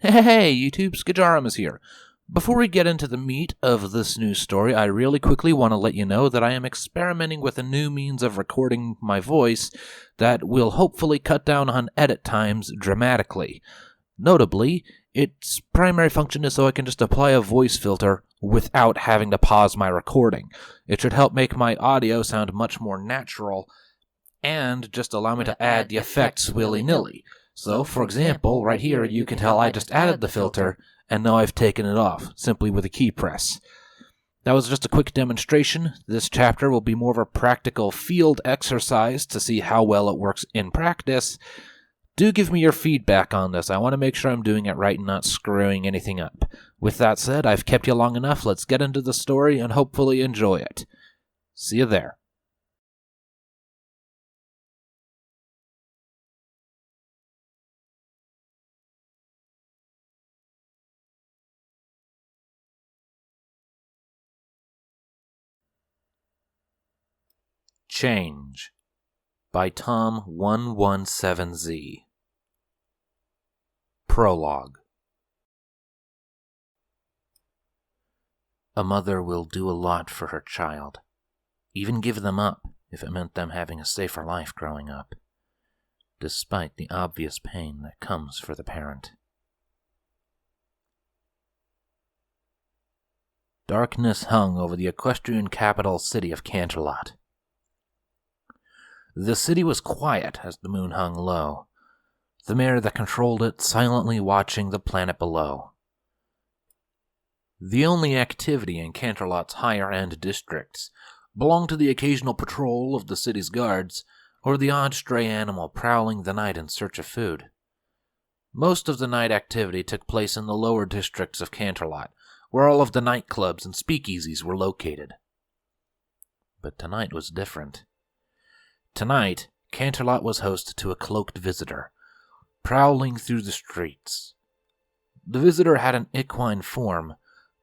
Hey, YouTube, Skajaramas here. Before we get into the meat of this news story, I really quickly want to let you know that I am experimenting with a new means of recording my voice that will hopefully cut down on edit times dramatically. Notably, its primary function is so I can just apply a voice filter without having to pause my recording. It should help make my audio sound much more natural and just allow me to add the effects willy-nilly. So, for example, right here you can tell I just added the filter, and now I've taken it off, simply with a key press. That was just a quick demonstration. This chapter will be more of a practical field exercise to see how well it works in practice. Do give me your feedback on this. I want to make sure I'm doing it right and not screwing anything up. With that said, I've kept you long enough. Let's get into the story and hopefully enjoy it. See you there. Change by Tom 117Z. Prologue. A mother will do a lot for her child, even give them up if it meant them having a safer life growing up, despite the obvious pain that comes for the parent. Darkness hung over the equestrian capital city of Canterlot. The city was quiet as the moon hung low, the mare that controlled it silently watching the planet below. The only activity in Canterlot's higher-end districts belonged to the occasional patrol of the city's guards or the odd stray animal prowling the night in search of food. Most of the night activity took place in the lower districts of Canterlot, where all of the nightclubs and speakeasies were located. But tonight was different. Tonight, Canterlot was host to a cloaked visitor, prowling through the streets. The visitor had an equine form,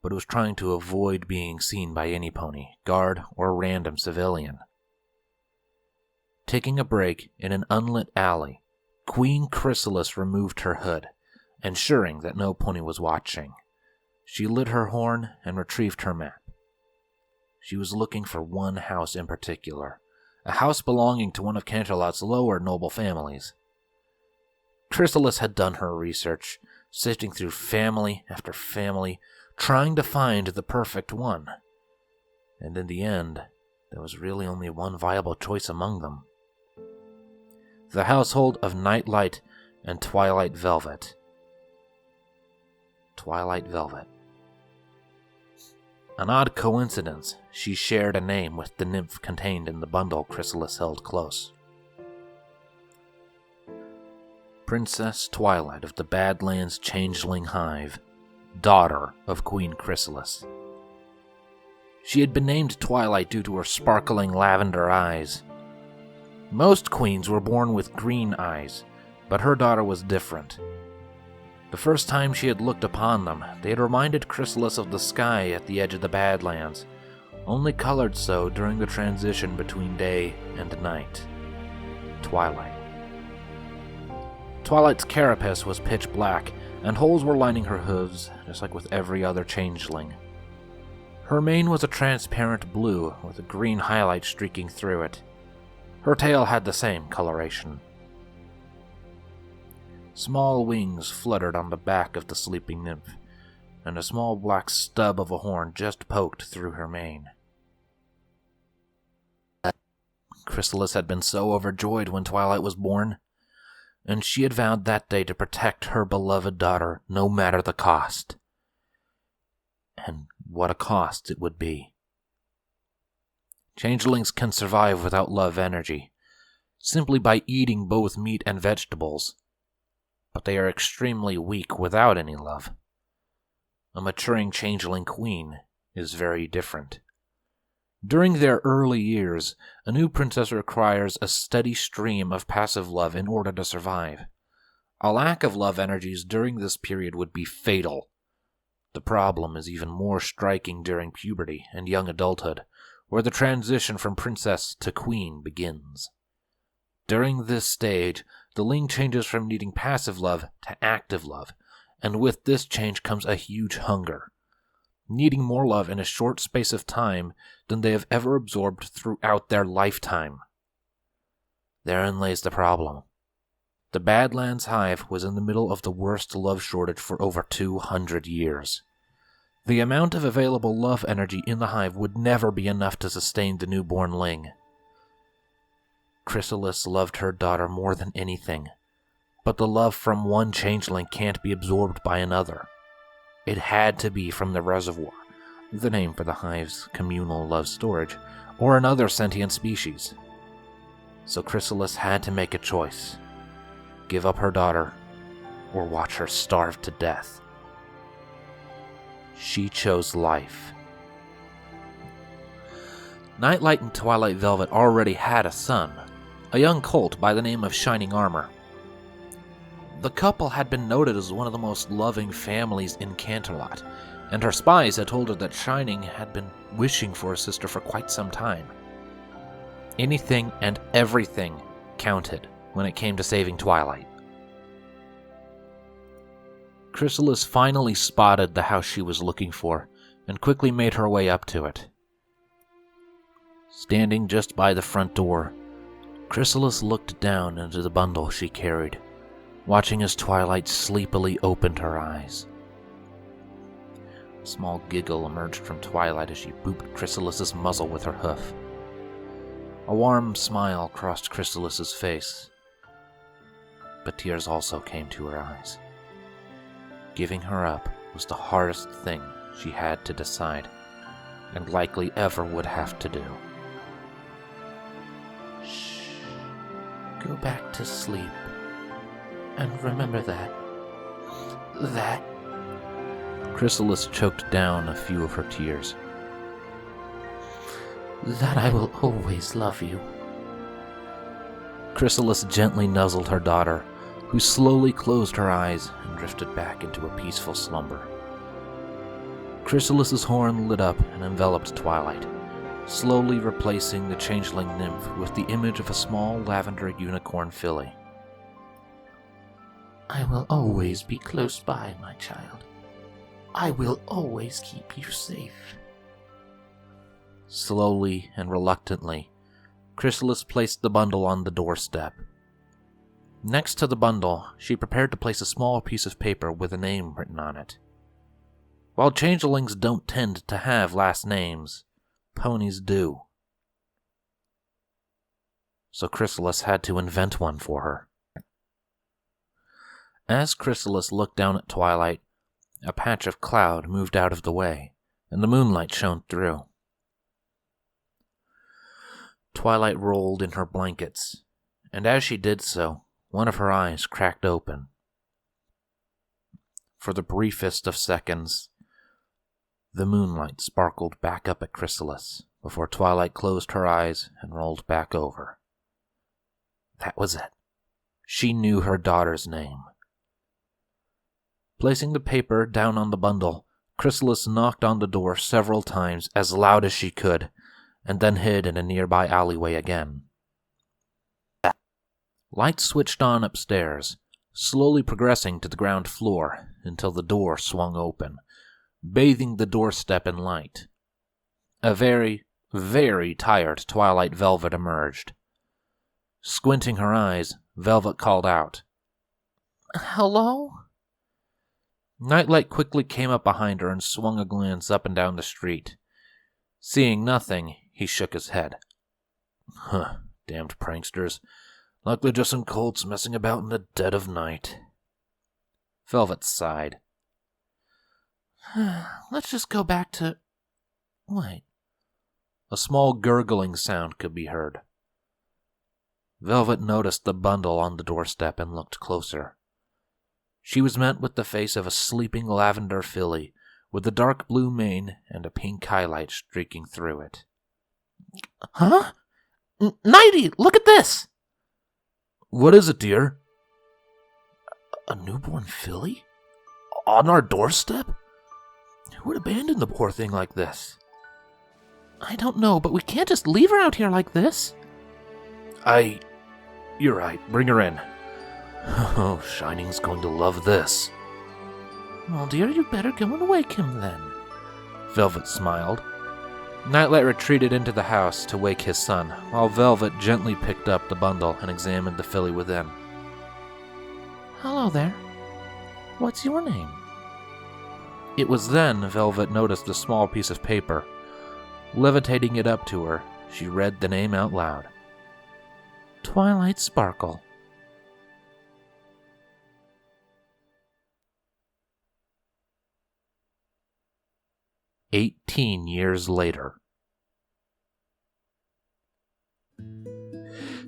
but was trying to avoid being seen by any pony, guard, or random civilian. Taking a break in an unlit alley, Queen Chrysalis removed her hood, ensuring that no pony was watching. She lit her horn and retrieved her map. She was looking for one house in particular, a house belonging to one of Canterlot's lower noble families. Chrysalis had done her research, sifting through family after family, trying to find the perfect one. And in the end, there was really only one viable choice among them. The household of Nightlight and Twilight Velvet. Twilight Velvet. An odd coincidence, she shared a name with the nymph contained in the bundle Chrysalis held close. Princess Twilight of the Badlands Changeling Hive, daughter of Queen Chrysalis. She had been named Twilight due to her sparkling lavender eyes. Most queens were born with green eyes, but her daughter was different. The first time she had looked upon them, they had reminded Chrysalis of the sky at the edge of the Badlands, only colored so during the transition between day and night. Twilight. Twilight's carapace was pitch black, and holes were lining her hooves, just like with every other changeling. Her mane was a transparent blue, with a green highlight streaking through it. Her tail had the same coloration. Small wings fluttered on the back of the sleeping nymph, and a small black stub of a horn just poked through her mane. Chrysalis had been so overjoyed when Twilight was born, and she had vowed that day to protect her beloved daughter no matter the cost. And what a cost it would be. Changelings can survive without love energy, simply by eating both meat and vegetables, but they are extremely weak without any love. A maturing changeling queen is very different. During their early years, a new princess requires a steady stream of passive love in order to survive. A lack of love energies during this period would be fatal. The problem is even more striking during puberty and young adulthood, where the transition from princess to queen begins. During this stage, the Ling changes from needing passive love to active love, and with this change comes a huge hunger, needing more love in a short space of time than they have ever absorbed throughout their lifetime. Therein lays the problem. The Badlands Hive was in the middle of the worst love shortage for over 200 years. The amount of available love energy in the hive would never be enough to sustain the newborn ling. Chrysalis loved her daughter more than anything, but the love from one changeling can't be absorbed by another. It had to be from the reservoir, the name for the hive's communal love storage, or another sentient species. So Chrysalis had to make a choice. Give up her daughter, or watch her starve to death. She chose life. Nightlight and Twilight Velvet already had a son, a young colt by the name of Shining Armor. The couple had been noted as one of the most loving families in Canterlot, and her spies had told her that Shining had been wishing for a sister for quite some time. Anything and everything counted when it came to saving Twilight. Chrysalis finally spotted the house she was looking for, and quickly made her way up to it. Standing just by the front door, Chrysalis looked down into the bundle she carried, watching as Twilight sleepily opened her eyes. A small giggle emerged from Twilight as she booped Chrysalis's muzzle with her hoof. A warm smile crossed Chrysalis's face, but tears also came to her eyes. Giving her up was the hardest thing she had to decide, and likely ever would have to do. Shh. Go back to sleep. And remember that. Chrysalis choked down a few of her tears. That I will always love you. Chrysalis gently nuzzled her daughter, who slowly closed her eyes and drifted back into a peaceful slumber. Chrysalis's horn lit up and enveloped Twilight, slowly replacing the changeling nymph with the image of a small lavender unicorn filly. I will always be close by, my child. I will always keep you safe. Slowly and reluctantly, Chrysalis placed the bundle on the doorstep. Next to the bundle, she prepared to place a small piece of paper with a name written on it. While changelings don't tend to have last names, ponies do. So Chrysalis had to invent one for her. As Chrysalis looked down at Twilight, a patch of cloud moved out of the way, and the moonlight shone through. Twilight rolled in her blankets, and as she did so, one of her eyes cracked open. For the briefest of seconds, the moonlight sparkled back up at Chrysalis before Twilight closed her eyes and rolled back over. That was it. She knew her daughter's name. Placing the paper down on the bundle, Chrysalis knocked on the door several times as loud as she could, and then hid in a nearby alleyway again. Light switched on upstairs, slowly progressing to the ground floor until the door swung open, bathing the doorstep in light. A very, very tired Twilight Velvet emerged. Squinting her eyes, Velvet called out, "Hello?" Nightlight quickly came up behind her and swung a glance up and down the street. Seeing nothing, he shook his head. Damned pranksters. Likely just some colts messing about in the dead of night. Velvet sighed. Let's just go back to... Wait. A small gurgling sound could be heard. Velvet noticed the bundle on the doorstep and looked closer. She was met with the face of a sleeping lavender filly, with a dark blue mane and a pink highlight streaking through it. Huh? Nighty, look at this! What is it, dear? A newborn filly? On our doorstep? Who would abandon the poor thing like this? I don't know, but we can't just leave her out here like this. You're right, bring her in. Oh, Shining's going to love this. Well, dear, you better go and wake him then. Velvet smiled. Nightlight retreated into the house to wake his son, while Velvet gently picked up the bundle and examined the filly within. Hello there. What's your name? It was then Velvet noticed a small piece of paper. Levitating it up to her, she read the name out loud. Twilight Sparkle. "18 years later.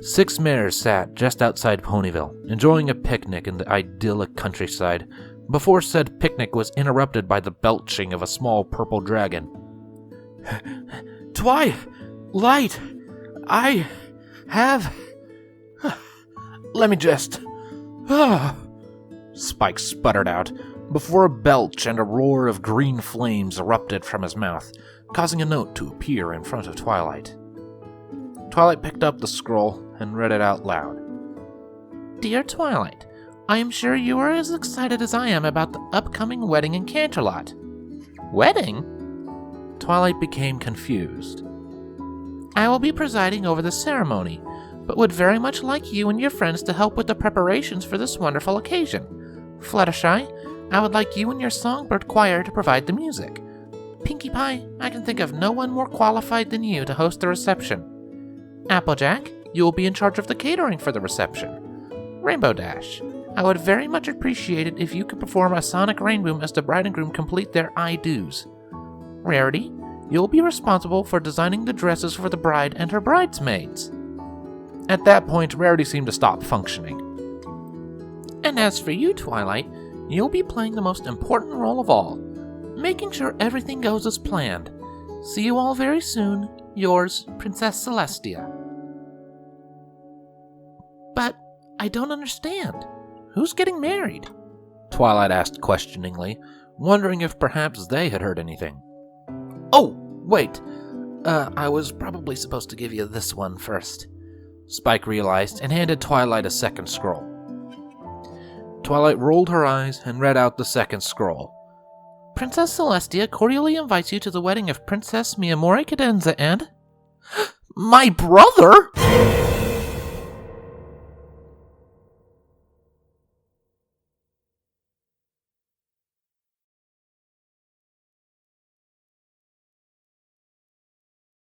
6 mares sat just outside Ponyville, enjoying a picnic in the idyllic countryside, before said picnic was interrupted by the belching of a small purple dragon. Twilight! I have... Let me just... Spike sputtered out, before a belch and a roar of green flames erupted from his mouth, causing a note to appear in front of Twilight. Twilight picked up the scroll and read it out loud. Dear Twilight, I am sure you are as excited as I am about the upcoming wedding in Canterlot. Wedding? Twilight became confused. I will be presiding over the ceremony, but would very much like you and your friends to help with the preparations for this wonderful occasion. Fluttershy, I would like you and your songbird choir to provide the music. Pinkie Pie, I can think of no one more qualified than you to host the reception. Applejack, you will be in charge of the catering for the reception. Rainbow Dash, I would very much appreciate it if you could perform a sonic rainboom as the bride and groom complete their I-do's. Rarity, you will be responsible for designing the dresses for the bride and her bridesmaids. At that point, Rarity seemed to stop functioning. And as for you, Twilight, you'll be playing the most important role of all, making sure everything goes as planned. See you all very soon. Yours, Princess Celestia. But I don't understand. Who's getting married? Twilight asked questioningly, wondering if perhaps they had heard anything. Oh, wait. I was probably supposed to give you this one first. Spike realized and handed Twilight a second scroll. Twilight rolled her eyes and read out the second scroll. Princess Celestia cordially invites you to the wedding of Princess Miyamori Cadenza and... My brother?!